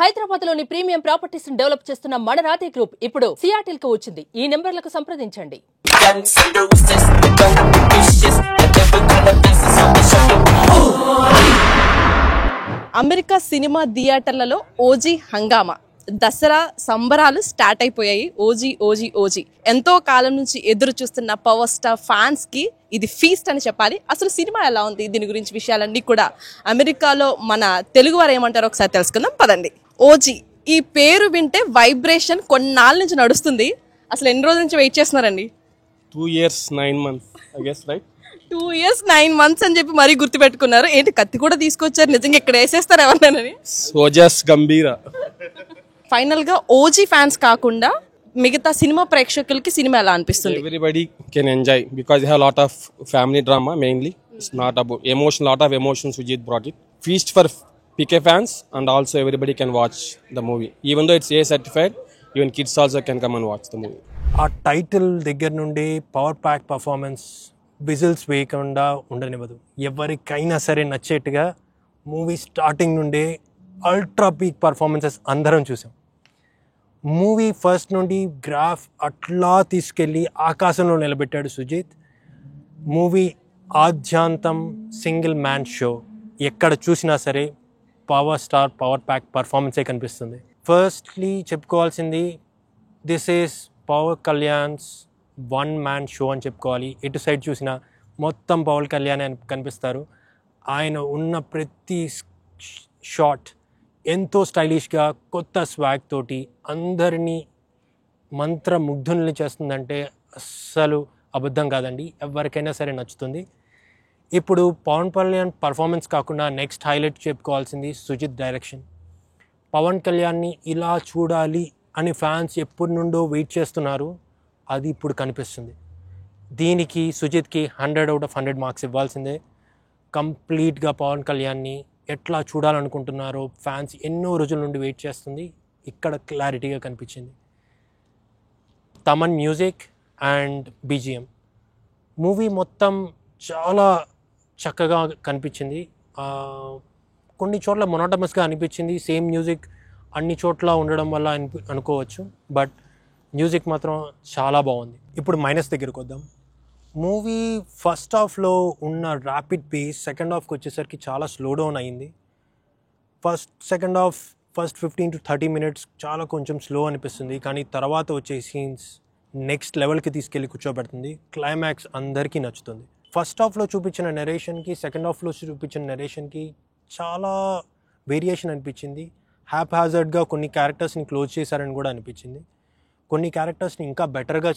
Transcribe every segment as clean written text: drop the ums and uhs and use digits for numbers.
హైదరాబాద్లోని premium properties develop చేస్తున్న మనరాతి group ఇప్పుడు సియాటిల్ కు వచ్చింది. ఈ నెంబర్లకు సంప్రదించండి. అమెరికా సినిమా థియేటర్లలో ఓజీ హంగామా, దసరా సంబరాలు స్టార్ట్ అయిపోయాయి. ఓజీ ఎంతో కాలం నుంచి ఎదురు చూస్తున్న పవర్ స్టార్ ఫ్యాన్స్ కి ఇది ఫీస్ట్ అని చెప్పాలి. అసలు సినిమా ఎలా ఉంది, దీని గురించి విషయాలన్నీ కూడా అమెరికాలో మన తెలుగు వారు ఏమంటారో ఒకసారి తెలుసుకుందాం పదండి. ఓజీ ఈ పేరు వింటే వైబ్రేషన్ కొన్నాళ్ళ నుంచి నడుస్తుంది. అసలు ఎన్ని రోజుల నుంచి వెయిట్ చేస్తున్నారండి? 2 years 9 months, I guess, right? 2 years 9 months అని చెప్పి మరీ గుర్తుపెట్టుకున్నారు. ఏంటి కత్తి కూడా తీసుకొచ్చారు? నిజంగా ఇక్కడ వేసేస్తారు ఎవరినని? సోజస్ గంభీర. ఫైనల్ గా ఓజీ ఫ్యాన్స్ కాకుండా మిగతా సినిమా ప్రేక్షకులకి సినిమా ఎలా అనిపిస్తుంది? Everybody can enjoy because they have a lot of family drama mainly. It's not about emotion, lot of emotions Sujit brought it. Feast for PK fans and also everybody can watch the movie. Even though it's A certified, even kids also can come and watch the movie. ఆ title దగ్గర నుండి power pack performance whistles వేయకుండా ఉండనివ్వదు. ఎవరికైనా సరే నచ్చేట్టుగా movie starting నుండి ultra peak performances అందరం చూసాం. Movie first నుండి గ్రాఫ్ అట్లా తీసుకెళ్ళి ఆకాశంలో నిలబెట్టాడు సుజిత్. మూవీ ఆద్యాంతం సింగిల్ మ్యాన్ షో. ఎక్కడ చూసినా సరే పవర్ స్టార్ పవర్ ప్యాక్ పర్ఫార్మెన్సే కనిపిస్తుంది. ఫస్ట్లీ చెప్పుకోవాల్సింది this is Pawan Kalyan's 1 man show అని చెప్పుకోవాలి. ఎటు సైడ్ చూసినా మొత్తం పవర్ కళ్యాణ్ అని కనిపిస్తారు. ఆయన ఉన్న ప్రతి షాట్ ఎంతో స్టైలిష్గా కొత్త స్వాగ్ తోటి అందరినీ మంత్రముగ్ధుల్ని చేస్తుందంటే అస్సలు అబద్ధం కాదండి. ఎవరికైనా సరే నచ్చుతుంది. ఇప్పుడు పవన్ కళ్యాణ్ పర్ఫార్మెన్స్ కాకుండా నెక్స్ట్ హైలైట్ చెప్పుకోవాల్సింది సుజిత్ డైరెక్షన్. పవన్ కళ్యాణ్ని ఇలా చూడాలి అని ఫ్యాన్స్ ఎప్పటి నుండో వెయిట్ చేస్తున్నారు. అది ఇప్పుడు కనిపిస్తుంది. దీనికి సుజిత్కి 100/100 మార్క్స్ ఇవ్వాల్సిందే. కంప్లీట్గా పవన్ కళ్యాణ్ని ఎట్లా చూడాలనుకుంటున్నారో ఫ్యాన్స్ ఎన్నో రోజుల నుండి వెయిట్ చేస్తుంది. ఇక్కడ క్లారిటీగా కనిపించింది. Thaman music and BGM movie మొత్తం చాలా చక్కగా కనిపించింది. కొన్ని చోట్ల మొనోటమస్గా అనిపించింది. సేమ్ మ్యూజిక్ అన్ని చోట్ల ఉండడం వల్ల అనుకోవచ్చు. బట్ మ్యూజిక్ మాత్రం చాలా బాగుంది. ఇప్పుడు మైనస్ దగ్గరకు వద్దాం. మూవీ ఫస్ట్ హాఫ్లో ఉన్న ర్యాపిడ్ పేస్ సెకండ్ హాఫ్కి వచ్చేసరికి చాలా స్లో డౌన్ అయింది. Second half first 15 to 30 minutes చాలా కొంచెం స్లో అనిపిస్తుంది. కానీ తర్వాత వచ్చే సీన్స్ నెక్స్ట్ లెవెల్కి తీసుకెళ్ళి కూర్చోబెడుతుంది. క్లైమాక్స్ అందరికీ నచ్చుతుంది. ఫస్ట్ హాఫ్లో చూపించిన నెరేషన్కి సెకండ్ హాఫ్లో చూపించిన నెరేషన్కి చాలా వేరియేషన్ అనిపించింది. హ్యాప్ హ్యాజర్డ్గా కొన్ని క్యారెక్టర్స్ని క్లోజ్ చేశారని కూడా అనిపించింది. కొన్ని క్యారెక్టర్స్ని ఇంకా బెటర్గా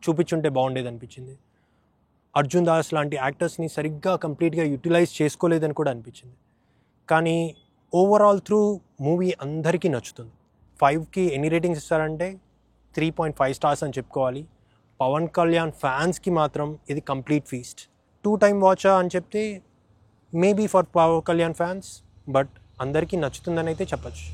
చూపించుంటే బాగుండేది అనిపించింది. అర్జున్ దాస్ లాంటి యాక్టర్స్ని సరిగ్గా కంప్లీట్గా యూటిలైజ్ చేసుకోలేదని కూడా అనిపించింది. కానీ ఓవరాల్ త్రూ మూవీ అందరికీ నచ్చుతుంది. 5కి ఎన్ని రేటింగ్స్ ఇస్తారంటే 3.5 stars అని చెప్పుకోవాలి. పవన్ కళ్యాణ్ ఫ్యాన్స్కి మాత్రం ఇది కంప్లీట్ ఫీస్ట్. 2 time వాచా అని చెప్తే maybe for Pawan Kalyan fans, but అందరికీ నచ్చుతుందని అయితే చెప్పచ్చు.